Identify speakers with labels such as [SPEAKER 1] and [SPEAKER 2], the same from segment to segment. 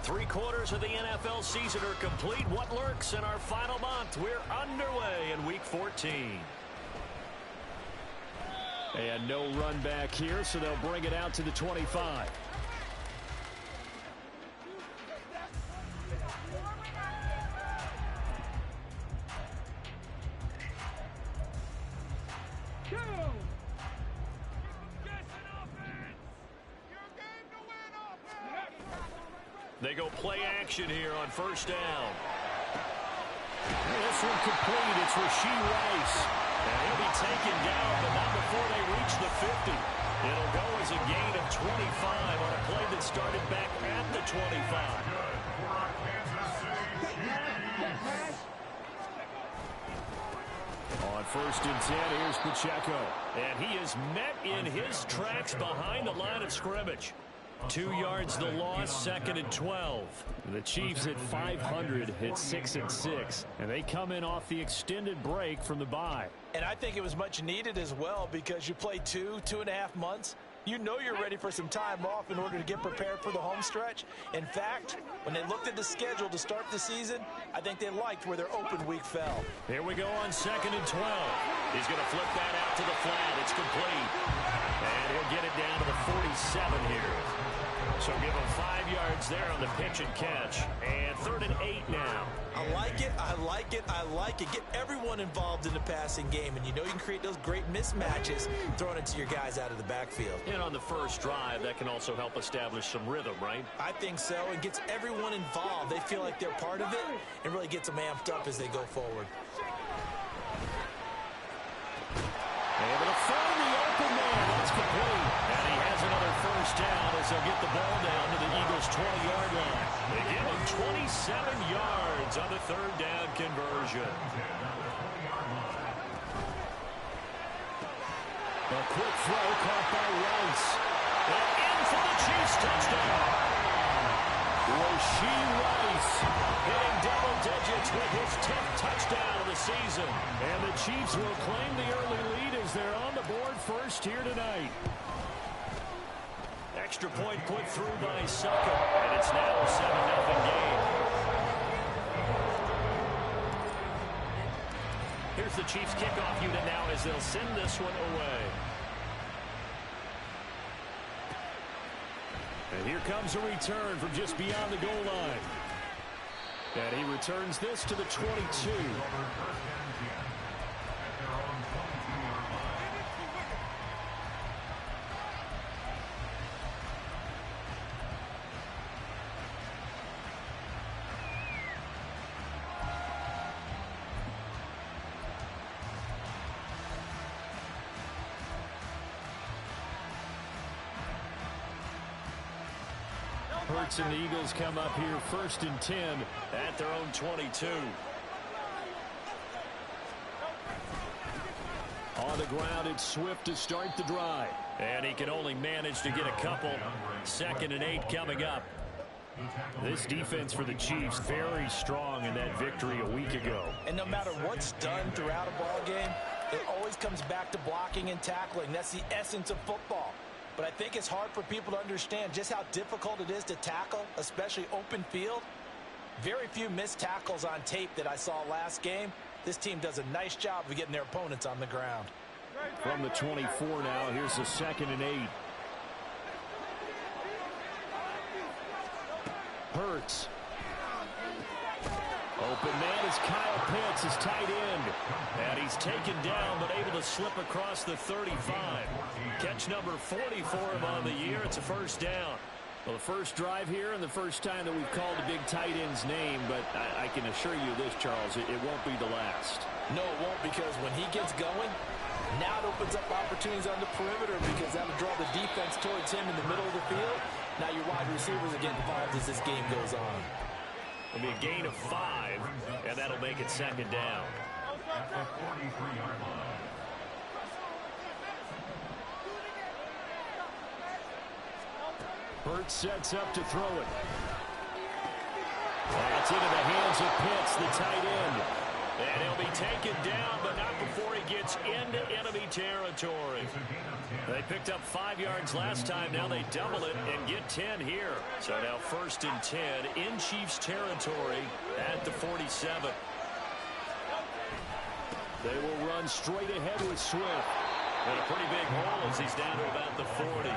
[SPEAKER 1] 3/4 of the NFL season are complete. What lurks in our final month? We're underway in Week 14.
[SPEAKER 2] And no run back here, so they'll bring it out to the 25.
[SPEAKER 1] They go play action here on first down. This one complete. It's Rashee Rice. And he'll be taken down, but not before they reach the 50. It'll go as a gain of 25 on a play that started back at the 25.
[SPEAKER 2] On 1st and 10, here's Pacheco.
[SPEAKER 1] And he is met in his tracks behind the line of scrimmage. 2 yards the loss, 2nd and 12.
[SPEAKER 2] The Chiefs at 500 hit 6-6, and they come in off the extended break from the bye.
[SPEAKER 3] And I think it was much needed as well because you play 2.5 months. You know you're ready for some time off in order to get prepared for the home stretch. In fact, when they looked at the schedule to start the season, I think they liked where their open week fell.
[SPEAKER 1] Here we go on 2nd and 12. He's going to flip that out to the flat. It's complete. And he'll get it down to the 47 here. So give him 5 yards there on the pitch and catch. And 3rd and 8 now.
[SPEAKER 3] I like it, I like it, I like it. Get everyone involved in the passing game. And you know you can create those great mismatches throwing it to your guys out of the backfield.
[SPEAKER 1] And on the first drive, that can also help establish some rhythm, right?
[SPEAKER 3] I think so. It gets everyone involved. They feel like they're part of it and really gets them amped up as they go forward.
[SPEAKER 1] Able to find the open man. That's complete. And he has another first down as they'll get the ball down to the Eagles' 20-yard line. They give him 27 yards on the 3rd down conversion.
[SPEAKER 2] A quick throw caught by Rice.
[SPEAKER 1] And in for the Chiefs touchdown.
[SPEAKER 2] Rashee Rice
[SPEAKER 1] hitting double digits with his 10th touchdown of the season.
[SPEAKER 2] And the Chiefs will claim the early lead as they're on the board first here tonight.
[SPEAKER 1] Extra point put through by Succa. And it's now a 7-0 game. Here's the Chiefs kickoff unit now as they'll send this one away.
[SPEAKER 2] And here comes a return from just beyond the goal line. And he returns this to the 22. Hurts and the Eagles come up here 1st and 10
[SPEAKER 1] at their own 22.
[SPEAKER 2] On the ground, it's Swift to start the drive.
[SPEAKER 1] And he can only manage to get a couple. 2nd and 8 coming up.
[SPEAKER 2] This defense for the Chiefs very strong in that victory a week ago.
[SPEAKER 3] And no matter what's done throughout a ball game, it always comes back to blocking and tackling. That's the essence of football. But I think it's hard for people to understand just how difficult it is to tackle, especially open field. Very few missed tackles on tape that I saw last game. This team does a nice job of getting their opponents on the ground.
[SPEAKER 2] From the 24 now, here's the 2nd and 8. Hurts. Open man is Kyle Pitts, his tight end.
[SPEAKER 1] And he's taken down, but able to slip across the 35. Catch number 40 for him on the year. It's a first down.
[SPEAKER 2] Well, the first drive here and the first time that we've called a big tight end's name, but I can assure you this, Charles, it won't be the last.
[SPEAKER 3] No, it won't, because when he gets going, now it opens up opportunities on the perimeter because that'll draw the defense towards him in the middle of the field. Now your wide receivers are getting involved as this game goes on.
[SPEAKER 1] It'll be a gain of 5, and that'll make it 2nd down.
[SPEAKER 2] Hurts sets up to throw it. That's into the hands of Pitts, the tight end. And he'll be taken down, but not before he gets into enemy territory. They picked up 5 yards last time. Now they double it and get 10 here. So now 1st and 10 in Chiefs territory at the 47. They will run straight ahead with Swift. And a pretty big hole as he's down to about the 40.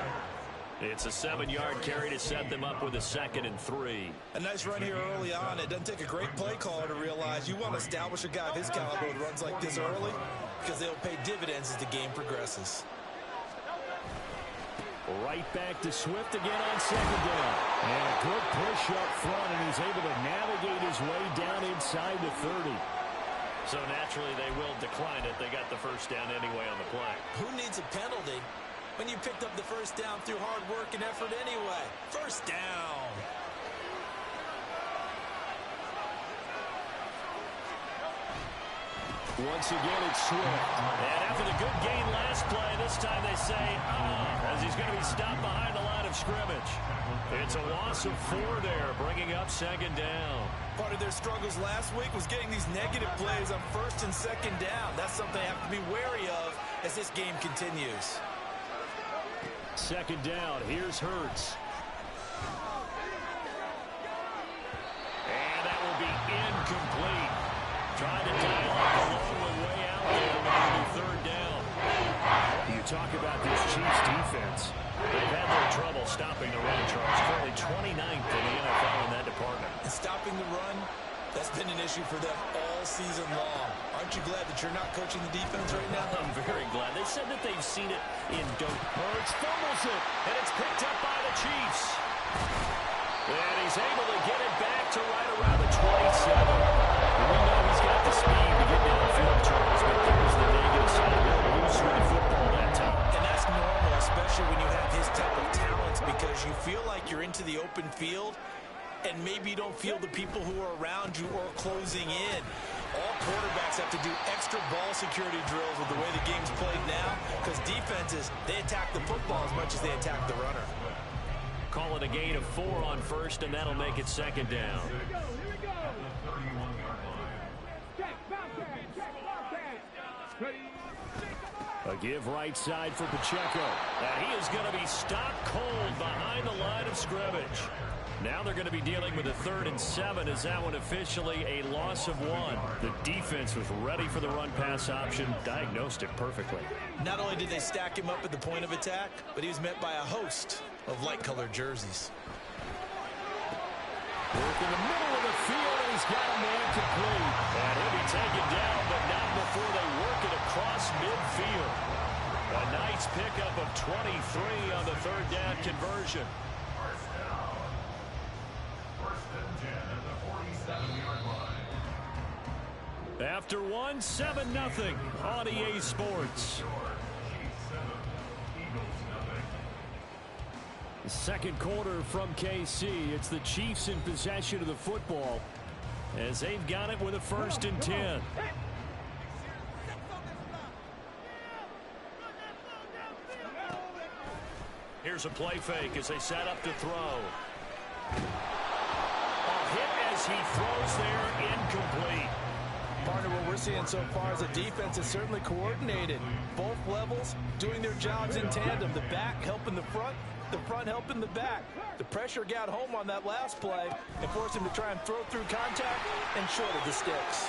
[SPEAKER 2] It's a 7-yard carry to set them up with a 2nd and 3.
[SPEAKER 3] A nice run here early on. It doesn't take a great play caller to realize you want to establish a guy of his caliber who runs like this early because they'll pay dividends as the game progresses.
[SPEAKER 2] Right back to Swift again on 2nd down.
[SPEAKER 1] And a good push up front, and he's able to navigate his way down inside the 30.
[SPEAKER 2] So naturally they will decline it. They got the 1st down anyway on the play.
[SPEAKER 3] Who needs a penalty when you picked up the 1st down through hard work and effort anyway? 1st down.
[SPEAKER 2] Once again, it's Swift. And after the good gain last play, this time they say, as he's going to be stopped behind the line of scrimmage. It's a loss of 4 there, bringing up 2nd down.
[SPEAKER 3] Part of their struggles last week was getting these negative plays on 1st and 2nd down. That's something they have to be wary of as this game continues.
[SPEAKER 2] 2nd down, here's Hurts. And that will be incomplete. Trying to dial up the long one way out there on the 3rd down.
[SPEAKER 1] You talk about this Chiefs defense.
[SPEAKER 2] They've had their trouble stopping the run, Charles. Currently 29th in the NFL in that department.
[SPEAKER 3] And stopping the run, that's been an issue for them all season long. Aren't you glad that you're not coaching the defense right now?
[SPEAKER 2] I'm very glad. They said that they've seen it in dope. Hurts fumbles it, and it's picked up by the Chiefs. And he's able to get it back to right around the 27. We know he's got the speed to get downfield, Charles, but there's the negative side. They'll lose with the football that time.
[SPEAKER 3] And that's normal, especially when you have his type of talents, because you feel like you're into the open field, and maybe you don't feel the people who are around you or closing in. All quarterbacks have to do extra ball security drills with the way the game's played now, because defenses, they attack the football as much as they attack the runner.
[SPEAKER 2] Call it a gain of 4 on 1st, and that'll make it 2nd down. A give right side for Pacheco. And he is going to be stopped cold behind the line of scrimmage. Now they're going to be dealing with a 3rd and 7. Is that one officially a loss of 1? The defense was ready for the run-pass option, diagnosed it perfectly.
[SPEAKER 3] Not only did they stack him up at the point of attack, but he was met by a host of light-colored jerseys.
[SPEAKER 2] Work in the middle of the field, and he's got a man complete. And he'll be taken down, but not before they work it across midfield. A nice pickup of 23 on the 3rd down conversion. After 1, 7-0 on EA Sports. The 2nd quarter from KC. It's the Chiefs in possession of the football as they've got it with a 1st and 10. Here's a play fake as they set up to throw. A hit as he throws there, incomplete.
[SPEAKER 3] Partner, what we're seeing so far is the defense is certainly coordinated. Both levels doing their jobs in tandem. The back helping the front helping the back. The pressure got home on that last play and forced him to try and throw through contact and short of the sticks.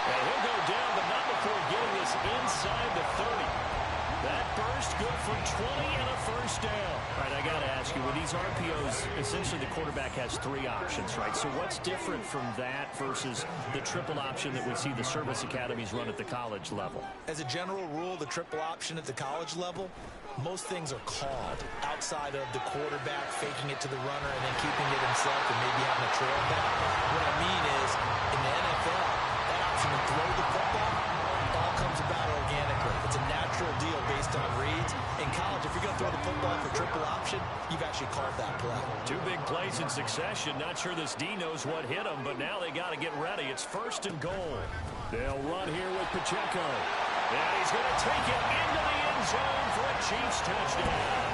[SPEAKER 2] And he'll go down, but not before getting this inside the 30. That burst good for 20 and a 1st down. All right, I got to ask you, with these RPOs, essentially the quarterback has 3 options, right? So what's different from that versus the triple option that we see the service academies run at the college level?
[SPEAKER 3] As a general rule, the triple option at the college level, most things are called outside of the quarterback faking it to the runner and then keeping it himself and maybe having a trail back. What I mean is, in the NFL, that option to throw the football all comes about organically. It's a natural deal based on reads. In college, if you're going to throw the football for triple option, you've actually called that play.
[SPEAKER 2] 2 big plays in succession. Not sure this D knows what hit him, but now they got to get ready. It's 1st and goal. They'll run here with Pacheco. And he's going to take it into the end zone for a Chiefs touchdown.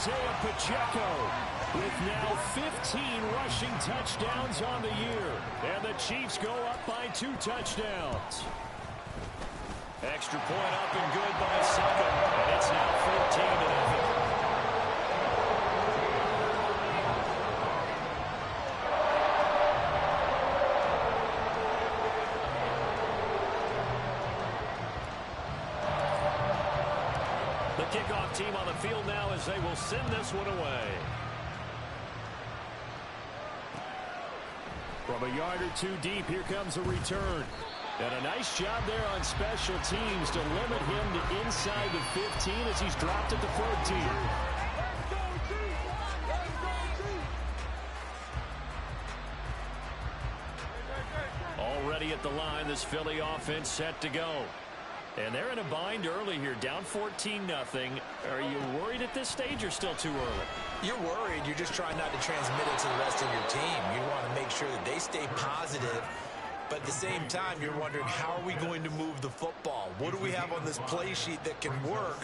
[SPEAKER 1] Isaiah Pacheco with now 15 rushing touchdowns on the year. And the Chiefs go up by 2 touchdowns. Extra point up and good by Suckup. And it's now 14-0. The kickoff team on the field now as they will send this one away. From a yard or 2 deep, here comes a return. And a nice job there on special teams to limit him to inside the 15 as he's dropped at the 14. Already at the line, this Philly offense set to go. And they're in a bind early here, down 14-0. Are you worried at this stage or still too early?
[SPEAKER 3] You're worried. You're just trying not to transmit it to the rest of your team. You want to make sure that they stay positive. But at the same time, you're wondering, how are we going to move the football? What do we have on this play sheet that can work?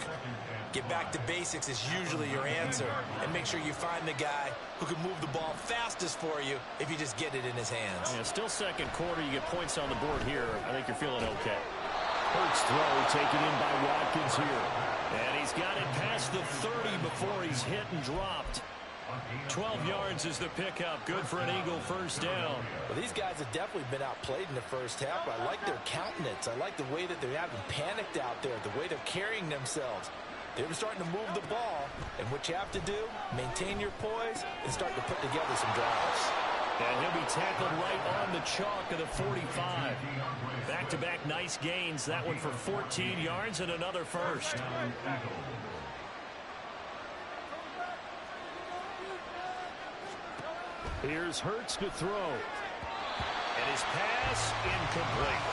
[SPEAKER 3] Get back to basics is usually your answer. And make sure you find the guy who can move the ball fastest for you if you just get it in his hands.
[SPEAKER 1] Yeah, still second quarter. You get points on the board here. I think you're feeling okay. Hurts throw taken in by Watkins here. And he's got it past the 30 before he's hit and dropped. 12 yards is the pickup. Good for an Eagle first down.
[SPEAKER 3] Well, these guys have definitely been outplayed in the first half, but I like their countenance. I like the way that they haven't panicked out there, the way they're carrying themselves. They're starting to move the ball, and what you have to do, maintain your poise and start to put together some drives.
[SPEAKER 1] And he'll be tackled right on the chalk of the 45. Back-to-back nice gains. That one for 14 yards and another first. Here's Hurts to throw. And his pass incomplete.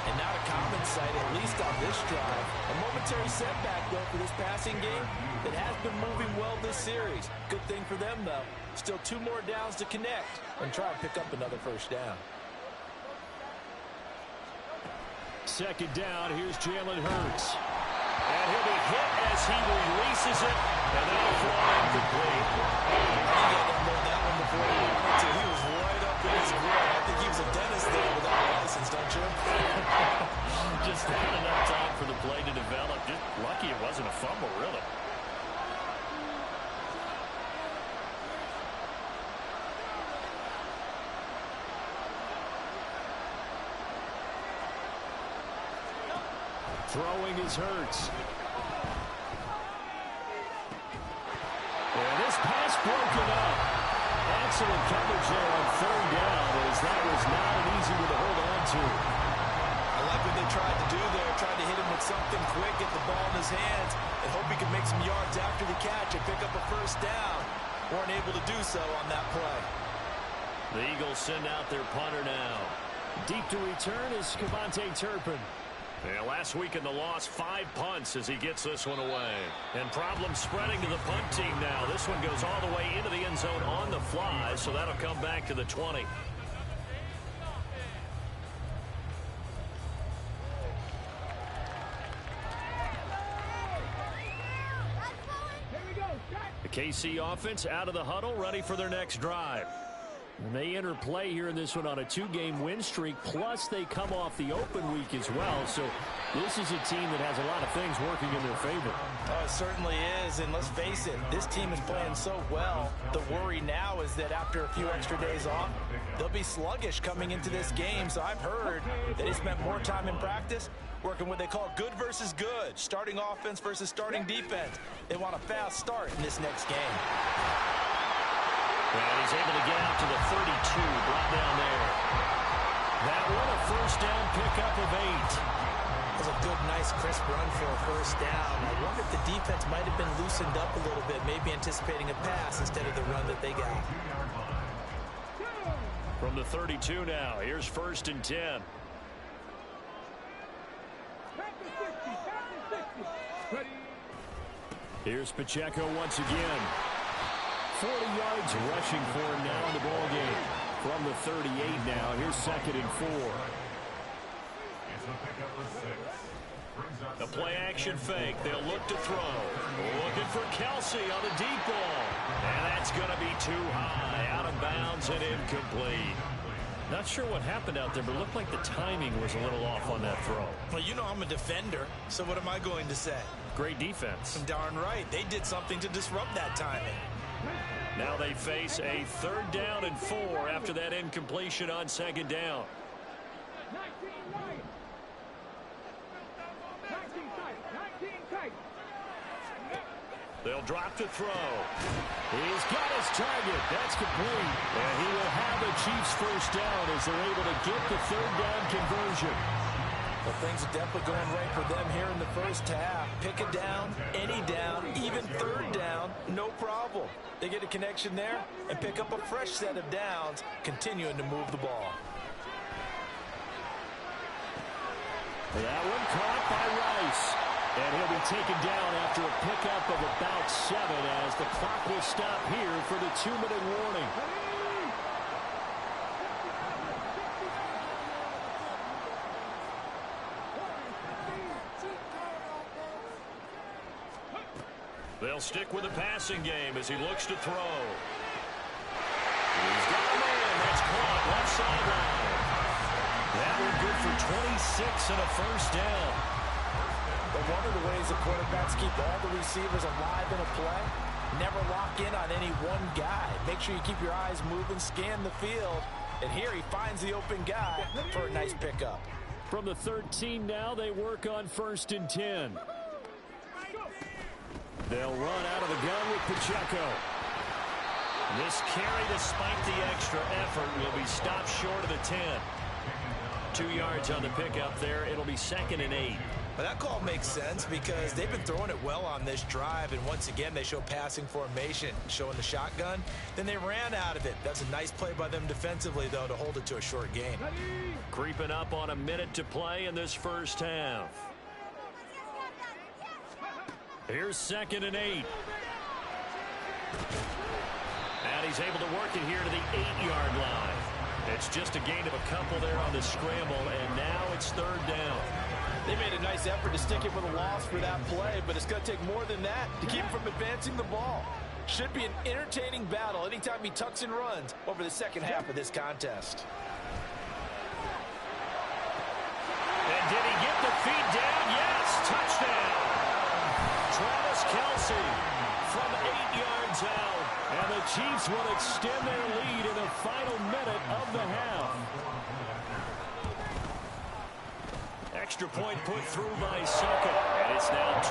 [SPEAKER 3] And not a common sight, at least on this drive. A momentary setback, though, for this passing game that has been moving well this series. Good thing for them, though. Still 2 more downs to connect and try and pick up another first down.
[SPEAKER 1] Second down, here's Jalen Hurts. And he'll be hit as he releases it. And that'll fly incomplete.
[SPEAKER 3] He got that one before he wanted to. He was right up in his grill. I think he was a dentist there without a license, don't you?
[SPEAKER 1] Just not enough time for the play to develop. Just lucky it wasn't a fumble, really. Throwing is Hurts. And this pass broken up. Excellent coverage there on third down, as that was not an easy one to hold on to.
[SPEAKER 3] I like what they tried to do there. Tried to hit him with something quick, get the ball in his hands, and hope he could make some yards after the catch and pick up a first down. Weren't able to do so on that play.
[SPEAKER 1] The Eagles send out their punter now. Deep to return is Cavante Turpin. Yeah, last week in the loss, 5 punts as he gets this one away. And problems spreading to the punt team now. This one goes all the way into the end zone on the fly, so that'll come back to the 20. The KC offense out of the huddle, ready for their next drive. And they enter play here in this one on a 2-game win streak, plus they come off the open week as well. So this is a team that has a lot of things working in their favor.
[SPEAKER 3] Oh, it certainly is, and let's face it, this team is playing so well. The worry now is that after a few extra days off, they'll be sluggish coming into this game. So I've heard that they spent more time in practice working what they call good versus good, starting offense versus starting defense. They want a fast start in this next game.
[SPEAKER 1] And he's able to get out to the 32, brought down there. That one, a first down pickup of 8.
[SPEAKER 3] That was a good, nice, crisp run for a first down. I wonder if the defense might have been loosened up a little bit, maybe anticipating a pass instead of the run that they got.
[SPEAKER 1] From the 32 now, here's first and 10. Here's Pacheco once again. 40 yards rushing for him now in the ball game. From the 38 now, here's second and 4. A play-action fake. They'll look to throw. Looking for Kelsey on the deep ball. And that's going to be too high. Out of bounds and incomplete. Not sure what happened out there, but it looked like the timing was a little off on that throw.
[SPEAKER 3] Well, you know I'm a defender, so what am I going to say?
[SPEAKER 1] Great defense.
[SPEAKER 3] Darn right. They did something to disrupt that timing.
[SPEAKER 1] Now they face a 3rd down and 4 after that incompletion on 2nd down. They'll drop to throw. He's got his target. That's complete. And he will have the Chiefs 1st down as they're able to get the 3rd down conversion.
[SPEAKER 3] Well, things are definitely going right for them here in the 1st half. Pick a down, any down, even 3rd down, no problem. They get a connection there and pick up a fresh set of downs, continuing to move the ball.
[SPEAKER 1] That one caught by Rice. And he'll be taken down after a pickup of about 7 as the clock will stop here for the 2-minute warning. They'll stick with the passing game as he looks to throw. He's got a man. That's caught left sideline. That one good for 26 and a 1st down.
[SPEAKER 3] But one of the ways the quarterbacks keep all the receivers alive in a play, never lock in on any one guy. Make sure you keep your eyes moving, scan the field. And here he finds the open guy for a nice pickup.
[SPEAKER 1] From the 13 now, they work on 1st and 10. They'll run out of the gun with Pacheco. This carry, despite the extra effort, will be stopped short of the 10. 2 yards on the pickup there. It'll be 2nd and 8.
[SPEAKER 3] Well, that call makes sense because they've been throwing it well on this drive, and once again they show passing formation, showing the shotgun. Then they ran out of it. That's a nice play by them defensively, though, to hold it to a short gain.
[SPEAKER 1] Creeping up on a minute to play in this 1st half. Here's 2nd and 8. And he's able to work it here to the 8-yard line. It's just a gain of a couple there on the scramble, and now it's 3rd down.
[SPEAKER 3] They made a nice effort to stick him with a loss for that play, but it's going to take more than that to keep him from advancing the ball. Should be an entertaining battle anytime he tucks and runs over the 2nd half of this contest.
[SPEAKER 1] And did he get the feet down? Yes, touchdown. Travis Kelsey from 8 yards out. And the Chiefs will extend their lead in the final minute of the half. Extra point put through by Saka, and it's now 21-0.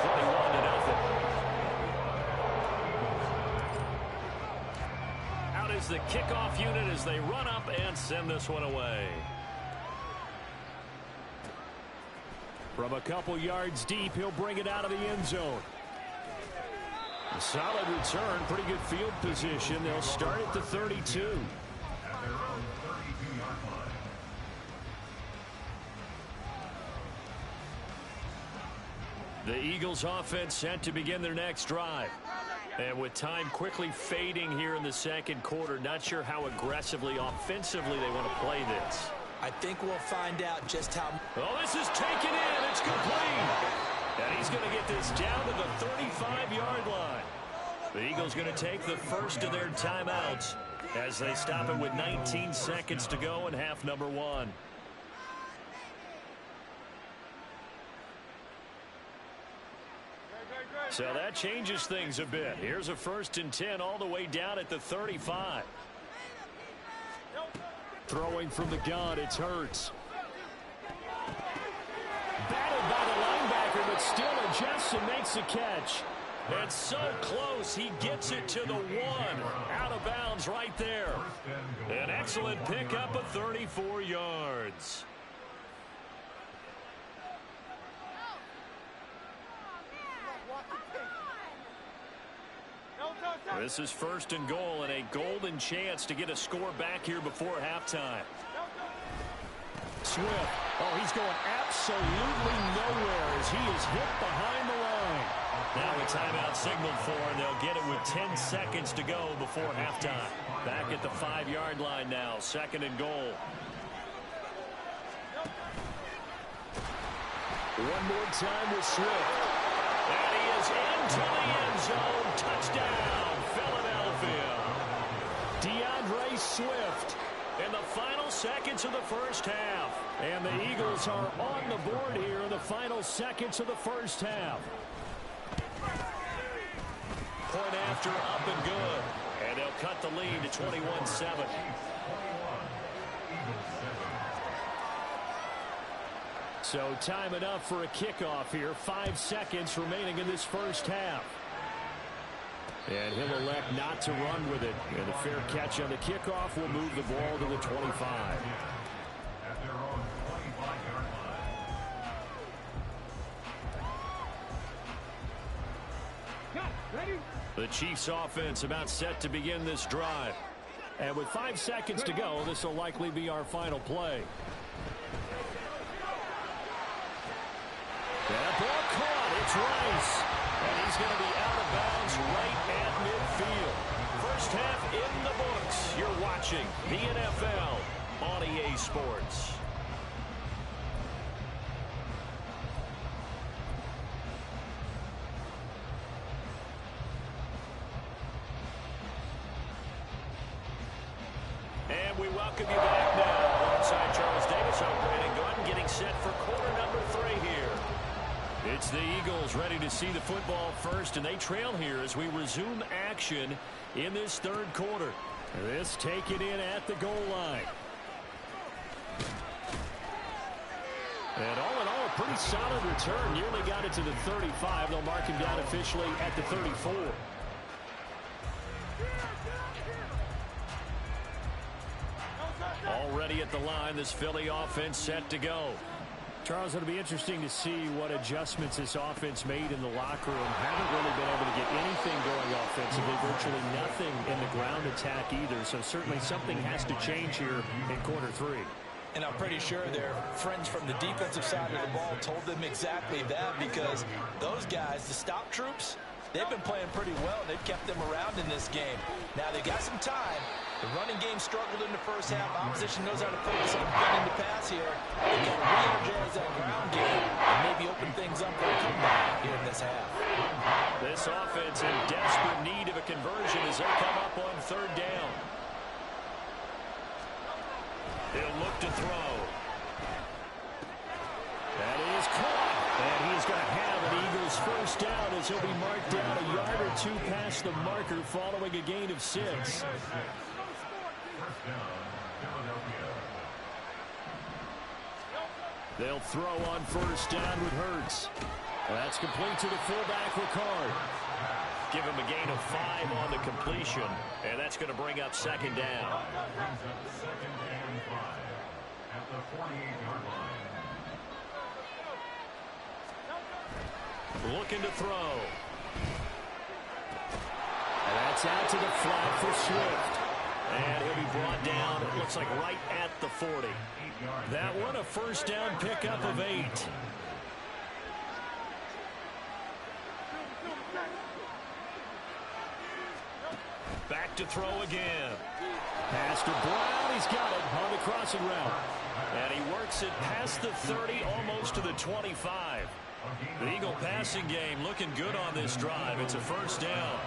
[SPEAKER 1] Out is the kickoff unit as they run up and send this one away. From a couple yards deep, he'll bring it out of the end zone. A solid return, pretty good field position. They'll start at the 32. The Eagles offense set to begin their next drive. And with time quickly fading here in the 2nd quarter, not sure how aggressively, offensively they want to play this.
[SPEAKER 3] I think we'll find out just how...
[SPEAKER 1] Oh, this is taken in. It's complete. And he's going to get this down to the 35-yard line. The Eagles going to take the first of their timeouts as they stop it with 19 seconds to go in half number 1. So that changes things a bit. Here's a 1st and 10 all the way down at the 35. Throwing from the gun, it's Hurts. Battled by the linebacker, but still adjusts and makes the catch. And so close, he gets it to the 1. Out of bounds right there. An excellent pickup of 34 yards. This is 1st and goal and a golden chance to get a score back here before halftime. Swift. Oh, he's going absolutely nowhere as he is hit behind the line. Now a timeout signaled for, and they'll get it with 10 seconds to go before halftime. Back at the 5-yard line now, 2nd and goal. One more time with Swift. And he is into the end zone. Touchdown, Philadelphia. DeAndre Swift in the final seconds of the first half. And the Eagles are on the board here in the final seconds of the first half. Point after, up and good. And they'll cut the lead to 21-7. So time enough for a kickoff here. 5 seconds remaining in this first half. And he'll elect not to run with it. And a fair catch on the kickoff will move the ball to the 25. The Chiefs offense about set to begin this drive. And with 5 seconds to go, this will likely be our final play. That ball caught. It's Rice. And he's going to be out of bounds right at midfield. First half in the books. You're watching the NFL on EA Sports. And we welcome you back now. Alongside Charles Davis, I'm Brandon Gordon, getting set for quarter number 3 here. It's the Eagles ready to see the football first, and they trail here as we resume action in this third quarter. This taken in at the goal line. And all in all, a pretty solid return. Nearly got it to the 35. They'll mark him down officially at the 34. Already at the line, this Philly offense set to go. Charles, it'll be interesting to see what adjustments this offense made in the locker room. Haven't really been able to get anything going offensively, virtually nothing in the ground attack either. So certainly something has to change here in quarter 3.
[SPEAKER 3] And I'm pretty sure their friends from the defensive side of the ball told them exactly that, because those guys, the stop troops, they've been playing pretty well. They've kept them around in this game. Now they got some time. The running game struggled in the first half. Opposition knows how to focus on defending the pass here. They've got to re-energize that ground game and maybe open things up for a comeback here in this half.
[SPEAKER 1] This offense in desperate need of a conversion as they come up on third down. He'll look to throw. That is caught. And he's going to have an Eagles first down as he'll be marked down a yard or 2 past the marker following a gain of 6. They'll throw on first down with Hurts. That's complete to the fullback, Ricard. Give him a gain of 5 on the completion, and that's going to bring up second down. At the 48-yard line. Looking to throw. And that's out to the flat for Swift. And he'll be brought down, it looks like right at the 40. That one a first down pickup of 8. Back to throw again. Pass to Brown. He's got it on the crossing route. And he works it past the 30, almost to the 25. The Eagle passing game looking good on this drive. It's a first down.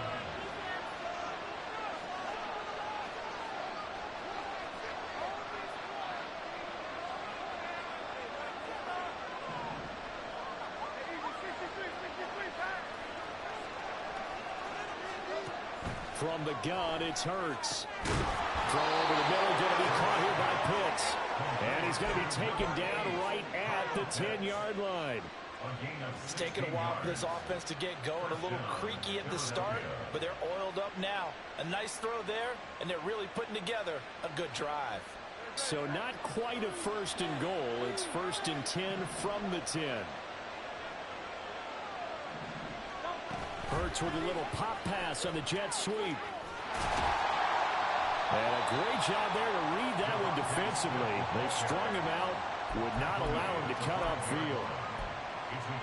[SPEAKER 1] From the gun, it's Hurts. Throw over the middle, going to be caught here by Pitts. And he's going to be taken down right at the 10-yard line.
[SPEAKER 3] It's taken a while for this offense to get going. A little creaky at the start, but they're oiled up now. A nice throw there, and they're really putting together a good drive.
[SPEAKER 1] So not quite a first and goal. It's first and 10 from the 10. Hurts with a little pop pass on the jet sweep. And a great job there to read that one defensively. They strung him out, would not allow him to cut upfield.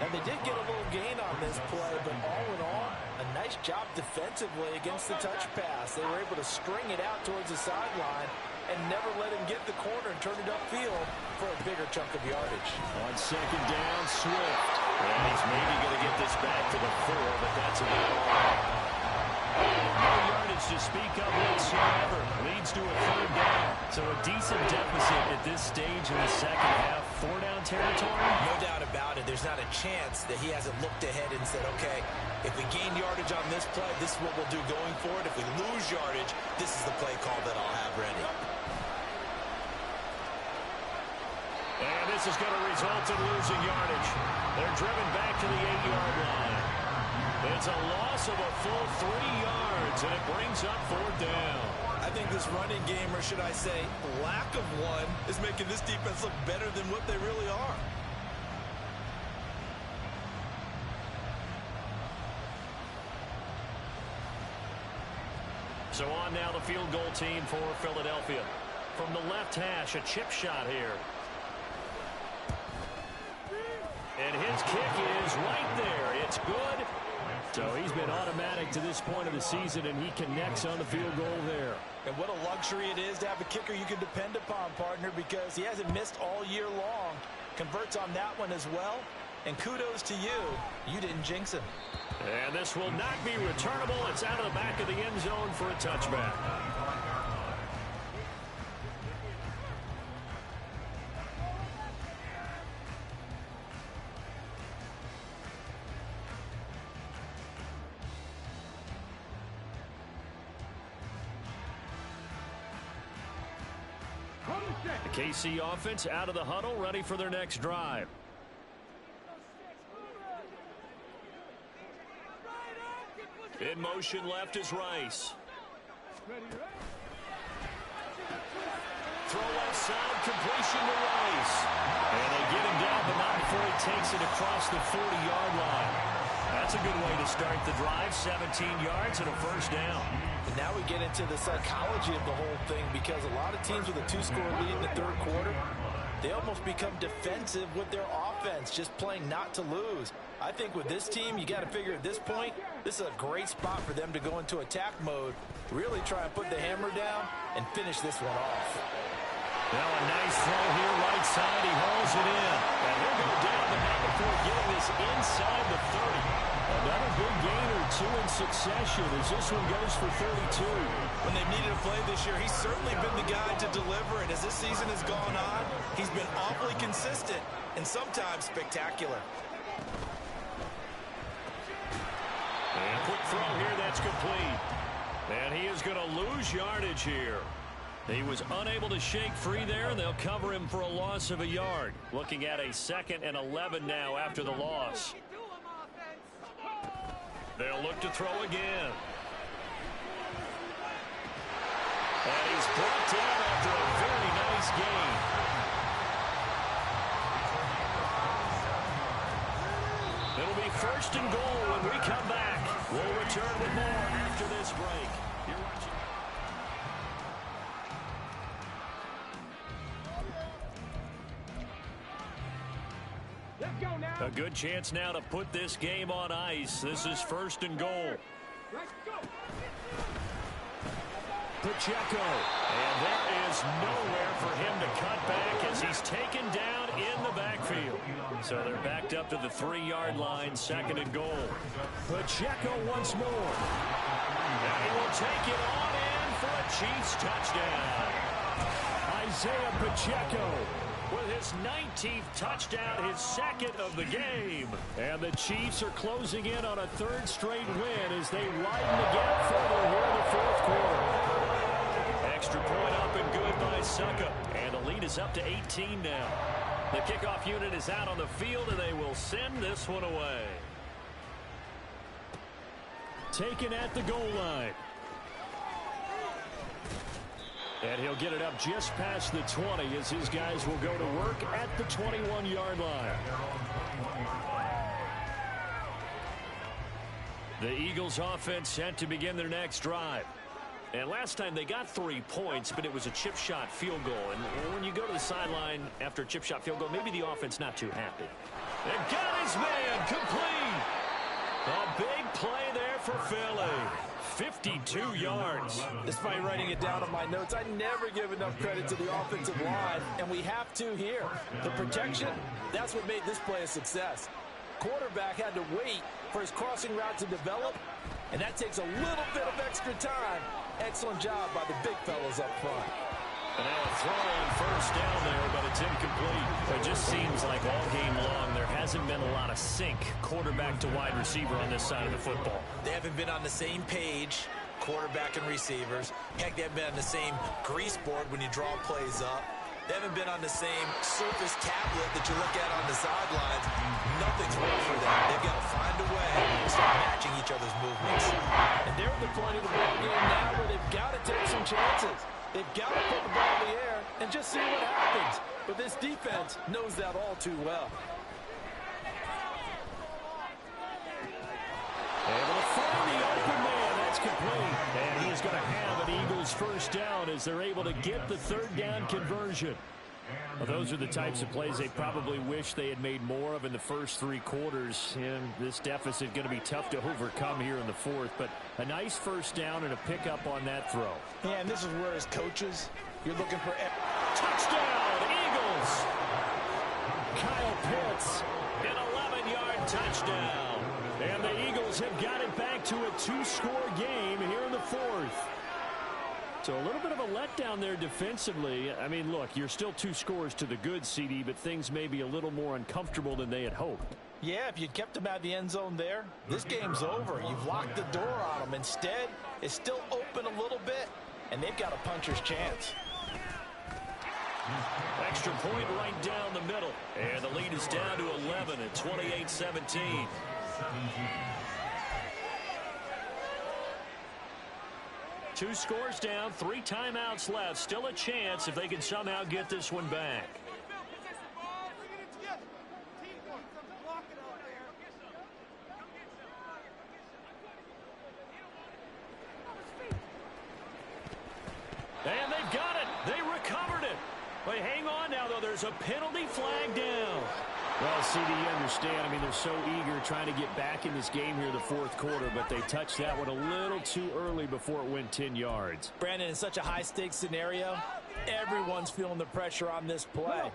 [SPEAKER 3] And they did get a little gain on this play, but all in all, a nice job defensively against the touch pass. They were able to string it out towards the sideline and never let him get the corner and turn it upfield for a bigger chunk of yardage.
[SPEAKER 1] On second down, Swift. And he's maybe going to get this back to the 4, but that's about all. No yardage to speak of whatsoever. Leads to a 3rd down. So a decent deficit at this stage in the second half. 4-down territory?
[SPEAKER 3] No doubt about it. There's not a chance that he hasn't looked ahead and said, okay, if we gain yardage on this play, this is what we'll do going forward. If we lose yardage, this is the play call that I'll have ready.
[SPEAKER 1] And this is going to result in losing yardage. They're driven back to the 8-yard line. It's a loss of a full 3 yards, and it brings up 4th down.
[SPEAKER 3] I think this running game, or should I say lack of one, is making this defense look better than what they really are.
[SPEAKER 1] So on now the field goal team for Philadelphia. From the left hash, a chip shot here. And his kick is right there. It's good. So he's been automatic to this point of the season, and he connects on the field goal there.
[SPEAKER 3] And what a luxury it is to have a kicker you can depend upon, partner, because he hasn't missed all year long. Converts on that one as well. And kudos to you. You didn't jinx him.
[SPEAKER 1] And this will not be returnable. It's out of the back of the end zone for a touchback. The KC offense out of the huddle, ready for their next drive. In motion left is Rice. Throw left side, completion to Rice. And they get him down, but not before he takes it across the 40-yard line. That's a good way to start the drive. 17 yards and a 1st down.
[SPEAKER 3] And now we get into the psychology of the whole thing, because a lot of teams with a 2-score lead in the 3rd quarter, they almost become defensive with their offense, just playing not to lose. I think with this team, you got to figure at this point, this is a great spot for them to go into attack mode, really try and put the hammer down and finish this one off.
[SPEAKER 1] Now a nice throw here, right side. He hauls it in. And he'll go down, but not before getting this inside the 30. Another big gain or 2 in succession as this one goes for 32.
[SPEAKER 3] When they've needed a play this year, he's certainly been the guy to deliver. And as this season has gone on, he's been awfully consistent and sometimes spectacular.
[SPEAKER 1] And quick throw here, that's complete. And he is going to lose yardage here. He was unable to shake free there, and they'll cover him for a loss of a yard. Looking at a 2nd and 11 now after the loss. They'll look to throw again. And he's brought down after a very nice gain. It'll be 1st and goal when we come back. We'll return with more after this break. You're watching. A good chance now to put this game on ice. This is 1st and goal. Pacheco. And there is nowhere for him to cut back as he's taken down in the backfield. So they're backed up to the 3-yard line, 2nd and goal. Pacheco once more. And he will take it on in for a Chiefs touchdown. Isaiah Pacheco with his 19th touchdown, his 2nd of the game. And the Chiefs are closing in on a 3rd straight win as they widen the gap further here in the 4th quarter. Extra point up and good by Succa. And the lead is up to 18 now. The kickoff unit is out on the field, and they will send this one away. Taken at the goal line. And he'll get it up just past the 20 as his guys will go to work at the 21-yard line. The Eagles offense set to begin their next drive. And last time they got 3 points, but it was a chip shot field goal. And when you go to the sideline after a chip shot field goal, maybe the offense not too happy. And got his man complete. A big play there for Philly.
[SPEAKER 2] 52 yards.
[SPEAKER 3] Despite writing it down on my notes, I never give enough credit to the offensive line, and we have to here. The protection, that's what made this play a success. Quarterback had to wait for his crossing route to develop, and that takes a little bit of extra time. Excellent job by the big fellows up front.
[SPEAKER 2] And now a throw on first down there, but it's incomplete. It just seems like all game long there hasn't been a lot of sync quarterback to wide receiver on this side of the football.
[SPEAKER 3] They haven't been on the same page, quarterback and receivers. Heck, they haven't been on the same grease board when you draw plays up. They haven't been on the same Surface tablet that you look at on the sidelines. Nothing's worked for them. They've got to find a way to start matching each other's movements. And they're at the point of the ball game now where they've got to take some chances. They've got to put the ball in the air and just see what happens. But this defense knows that all too well.
[SPEAKER 1] Able to find the open man. That's complete. And he's going to have an Eagles first down as they're able to get the third down conversion.
[SPEAKER 2] Well, those are the types of plays they probably wish they had made more of in the first three quarters. And this deficit going to be tough to overcome here in the fourth. But a nice first down and a pickup on that throw.
[SPEAKER 3] Yeah, and this is where as coaches, you're looking for...
[SPEAKER 2] Touchdown, Eagles! Kyle Pitts, an 11-yard touchdown. And the Eagles have got it back to a two-score game here in the fourth. So a little bit of a letdown there defensively. I mean, look, you're still 2 scores to the good, CD, but things may be a little more uncomfortable than they had hoped.
[SPEAKER 3] Yeah, if you kept them out of the end zone there, this game's over. You've locked the door on them. Instead, it's still open a little bit, and they've got a puncher's chance.
[SPEAKER 2] Extra point right down the middle. And the lead is down to 11 at 28-17. Two scores down, 3 timeouts left. Still a chance if they can somehow get this one back. And they've got it. They recovered it. But hang on now, though. There's a penalty flag down.
[SPEAKER 1] Well, CD, you understand. I mean, they're so eager trying to get back in this game here in the fourth quarter, but they touched that one a little too early before it went 10 yards.
[SPEAKER 3] Brandon, in such a high-stakes scenario, everyone's feeling the pressure on this play.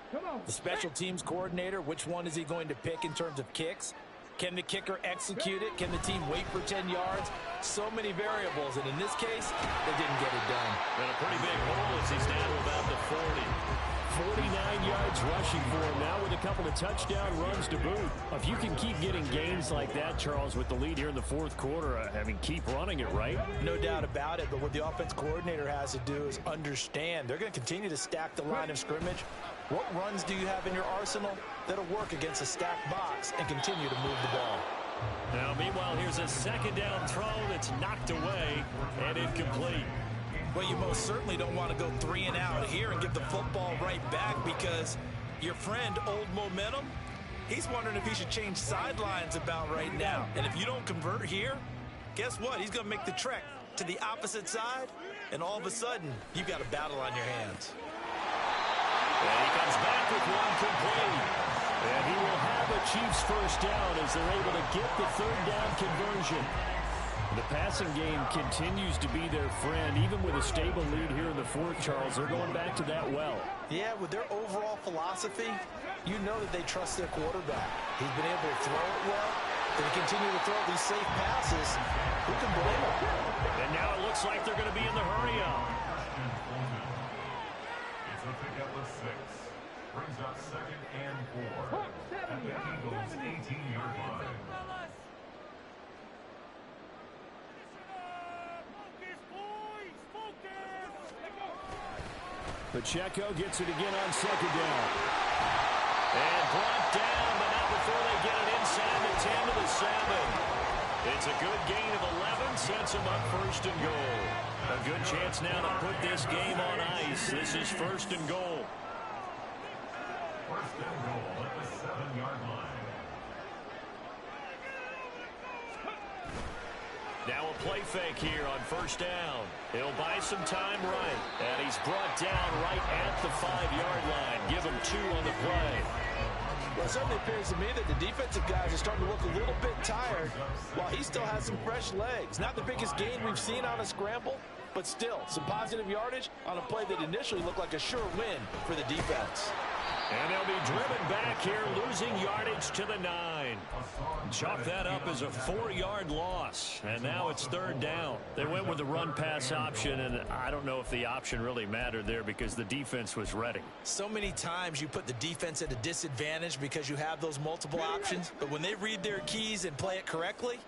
[SPEAKER 3] The special teams coordinator, which one is he going to pick in terms of kicks? Can the kicker execute it? Can the team wait for 10 yards? So many variables, and in this case, they didn't get it done.
[SPEAKER 2] And a pretty big hole as he's down to about the 40.
[SPEAKER 1] 49 yards rushing for him now with a couple of touchdown runs to boot. If you can keep getting gains like that, Charles, with the lead here in the fourth quarter, I mean, keep running it, right?
[SPEAKER 3] No doubt about it, but what the offense coordinator has to do is understand. They're going to continue to stack the line of scrimmage. What runs do you have in your arsenal that'll work against a stacked box and continue to move the ball?
[SPEAKER 2] Now, meanwhile, here's a second down throw that's knocked away and incomplete.
[SPEAKER 3] Well, you most certainly don't want to go 3 and out here and give the football right back because your friend, Old Momentum, he's wondering if he should change sidelines about right now. And if you don't convert here, guess what? He's going to make the trek to the opposite side, and all of a sudden, you've got a battle on your hands.
[SPEAKER 2] And he comes back with one complete.
[SPEAKER 1] And he will have a Chiefs first down as they're able to get the third down conversion. The passing game continues to be their friend. Even with a stable lead here in the fourth, Charles, they're going back to that well.
[SPEAKER 3] Yeah, with their overall philosophy, you know that they trust their quarterback. He's been able to throw it well. They continue to throw these safe passes. Who can blame them?
[SPEAKER 2] And now it looks like they're going to be in the hurry-up.
[SPEAKER 4] It's a pickup of 6. Brings up 2nd and 4. At the Eagles' 18-yard line.
[SPEAKER 1] Pacheco gets it again on second down.
[SPEAKER 2] And brought down, but not before they get it inside the 10 to the 7. It's a good gain of 11, sets them up first and goal. A good chance now to put this game on ice. This is first and goal.
[SPEAKER 4] First and goal at the 7-yard line.
[SPEAKER 2] Now a play fake here on first down. He'll buy some time right. And he's brought down right at the 5-yard line. Give him 2 on the play.
[SPEAKER 3] Well, it certainly appears to me that the defensive guys are starting to look a little bit tired while he still has some fresh legs. Not the biggest gain we've seen on a scramble, but still some positive yardage on a play that initially looked like a sure win for the defense.
[SPEAKER 1] And they'll be driven back here, losing yardage to the 9. Chalk that up as a 4-yard loss. And now it's 3rd down. They went with the run-pass option, and I don't know if the option really mattered there because the defense was ready.
[SPEAKER 3] So many times you put the defense at a disadvantage because you have those multiple options. But when they read their keys and play it correctly,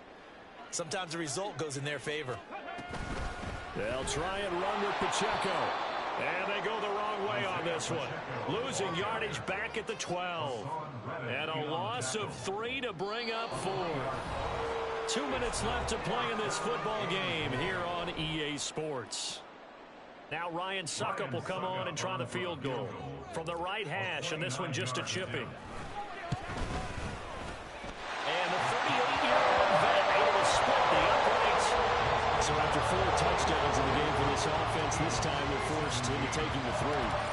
[SPEAKER 3] sometimes the result goes in their favor.
[SPEAKER 1] They'll try and run with Pacheco. And they go the wrong way on this one. Losing yardage back at the 12. And a loss of 3 to bring up 4. 2 minutes left to play in this football game here on EA Sports. Now Ryan Suckup will come on and try the field goal from the right hash, and this one just a chipping. And the 38-year-old vet able to split the uprights. So after 4 touchdowns in the game for this offense, this time they're forced into taking the 3.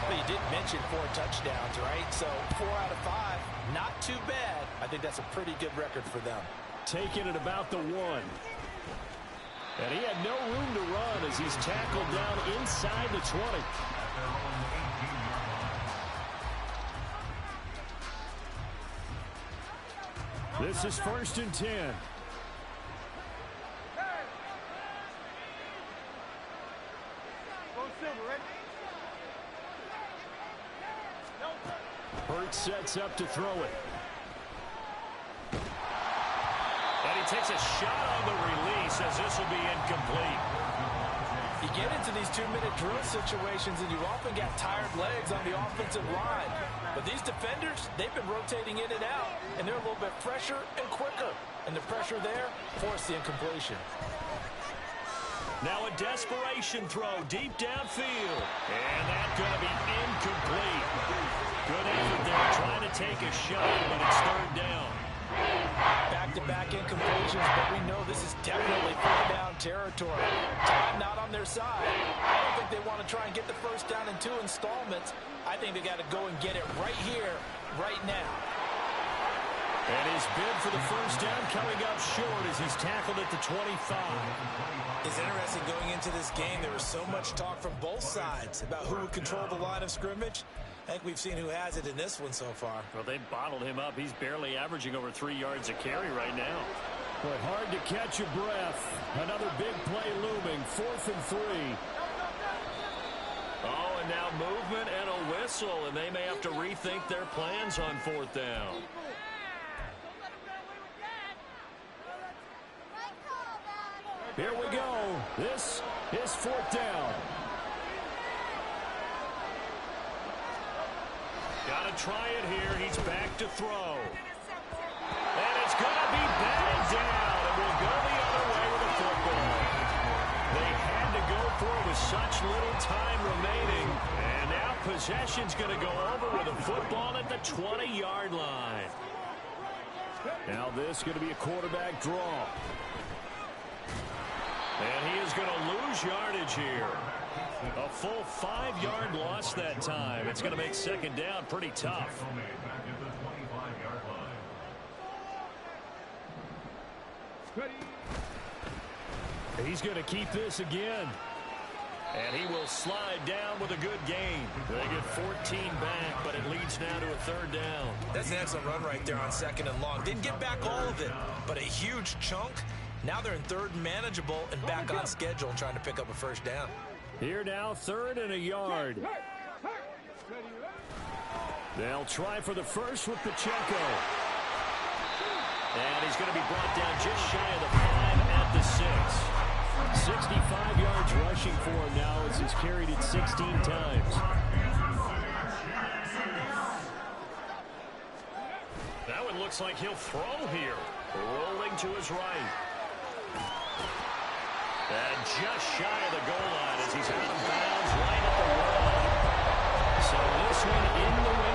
[SPEAKER 3] Well, you did mention 4 touchdowns, right? So 4 out of 5, not too bad. I think that's a pretty good record for them.
[SPEAKER 1] Taking it about the 1. And he had no room to run as he's tackled down inside the 20. This is 1st and 10. Hurts sets up to throw it. And he takes a shot on the release as this will be incomplete.
[SPEAKER 3] You get into these 2-minute drill situations and you often got tired legs on the offensive line. But these defenders, they've been rotating in and out, and they're a little bit fresher and quicker. And the pressure there forced the incompletion.
[SPEAKER 1] Now a desperation throw deep downfield. And that's going to be incomplete. Good effort there trying to take a shot, but it's 3rd down.
[SPEAKER 3] Back-to-back incompletions, but we know this is definitely 4th down territory. Time not on their side. I don't think they want to try and get the 1st down in 2 installments. I think they got to go and get it right here, right now.
[SPEAKER 1] And his bid for the 1st down coming up short as he's tackled at the 25.
[SPEAKER 3] It's interesting going into this game. There was so much talk from both sides about who would control the line of scrimmage. I think we've seen who has it in this one so far.
[SPEAKER 1] Well, they bottled him up. He's barely averaging over 3 yards a carry right now. But hard to catch your breath. Another big play looming. 4th and 3. Oh, and now movement and a whistle, and they may have to rethink their plans on 4th down. Here we go. This is 4th down. Got to try it here. He's back to throw. And it's going to be batted down. And we'll go the other way with the football. They had to go for it with such little time remaining. And now possession's going to go over with a football at the 20-yard line. Now this is going to be a quarterback draw. And he is going to lose yardage here. A full 5-yard loss that time. It's going to make 2nd down pretty tough. He's going to keep this again. And he will slide down with a good gain. They get 14 back, but it leads now to a 3rd down.
[SPEAKER 3] That's an excellent run right there on 2nd and long. Didn't get back all of it, but a huge chunk. Now they're in 3rd and manageable and back on schedule trying to pick up a 1st down.
[SPEAKER 1] Here now, 3rd and a yard. They'll try for the 1st with Pacheco. And he's going to be brought down just shy of the 5 at the 6. 65 yards rushing for him now as he's carried it 16 times. That one looks like he'll throw here. Rolling to his right. And just shy of the goal